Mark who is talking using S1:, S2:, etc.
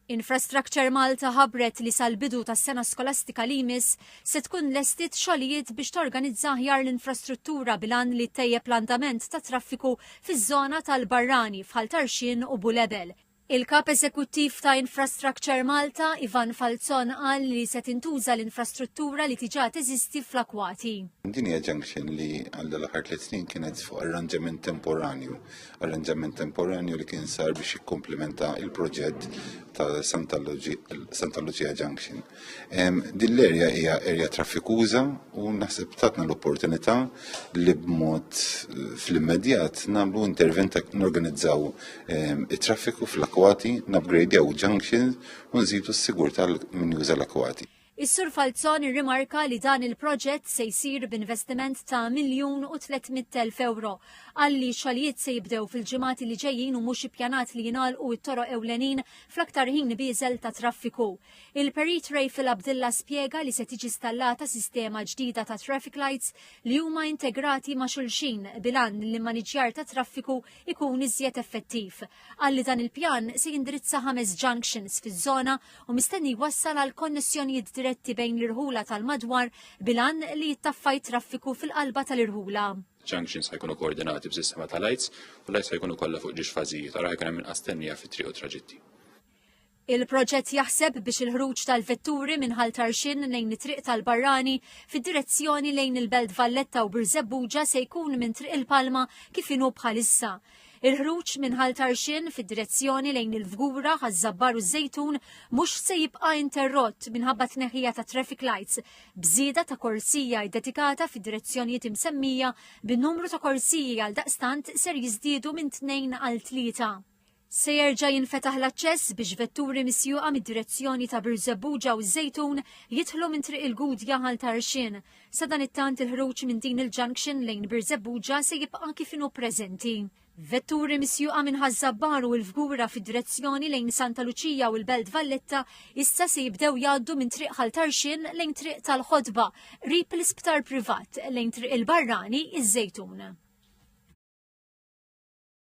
S1: Infrastructure Malta ħabbret li sal-bidu tas-sena skolastika li jmiss se tkun lestit xogħlijiet biex torganizza aħjar l-infrastruttura bilan li tejjeb l-andament ta' traffiku fiż-żona tal-Barrani f'Ħal Tarxien u Bulebel. Il-Kap Eżekuttiv ta' Infrastructure Malta, Ivan Falzon, qal li se tintuża l-infrastruttura li tiġà teżisti fl-Akwati.
S2: Din hija junction li għal l-aħħar 3 snin kienet fuq arranġament temporanju li kien sar biex jikkomplementa il-proġett ta' Santa Lucia Junction. Din l-erja hija erja traffikuża u naħseb tatna l-opportunità li b'mod fl-immedjat nagħmlu intervent norganizzaw it-traffiku fl-Akwati, nupgradejaw junctions u nżidu s-sigurtà min juża l-Akwati.
S1: Is-Sur Falzon irrimarka li dan il-proġett se jsir b'investiment ta' €1,300,000 għalli xogħlijiet se jibdew fil-ġimgħati li ġejjin u mhux ippjanat li jingħalqu t-toroq ewlenin fl-aktar ħin biżel ta' traffiku. Il-Perit Rejfil Abdilla spjega li se tiġi installata sistema ġdida ta' traffic lights li huma integrati ma' xulxin bilan li maniġjar ta' traffiku ikun iżjed effettiv. Għalli dan il-pjan se jindirizza 5 junctions fiż-żona u mistenni jwassal għal konnessjonijiet diretti bejn l-irħula tal-madwar bilan li jittaffaj traffiku fil-qalba tal-irħula.
S3: Junctions ħajkunu koordinati b'sistema ta' lights u lights ħajkunu kollha fuq ġiex fażijiet, ara ħajkun hemm inqas tennija fit-triq u traġitti.
S1: Il-proġett jaħseb biex il-ħruġ tal-vetturi minn Ħal Tarxien lejn it-triq tal-Barrani fid-direzzjoni lejn il-Belt Valletta u Birzebbuġa se jkun minn triq il-Palma kif inhu bħalissa. Il-ħruġ minn Ħal Tarxien fid-direzzjoni lejn il-Vgura, Ħaż-Żabbar u Żejtun mhux se jibqa' interrott minħabba tneħħija ta' traffic lights bżieda ta' korsija dedikata fid-direzzjonijiet imsemmija bin-numru ta' korsiji għal daqstant ser jiżdiedu minn 2 għal 3. Se jerġa' jinfetaħ l-aċċess biex vetturi misjuqa mid-direzzjoni ta' Birzebbuġa u Żejtun jidħlu minn triq il-Gudja Ħal Tarxien. Sa dan it-tant il-ħruġ minn din il-junction lejn Birzebbuġa se jibqa' kif inhu preżenti. Vetturi misjuqa minn Ħaż-Żabbar u l-Vgura fid-direzzjoni lejn Santa Lucia u l-Belt Valletta issa se jibdew jgħaddu minn triq Ħal Tarxien lejn triq tal-Ħodba, qrib l-isptar privat lejn triq il-Barrani iż-Żejtun.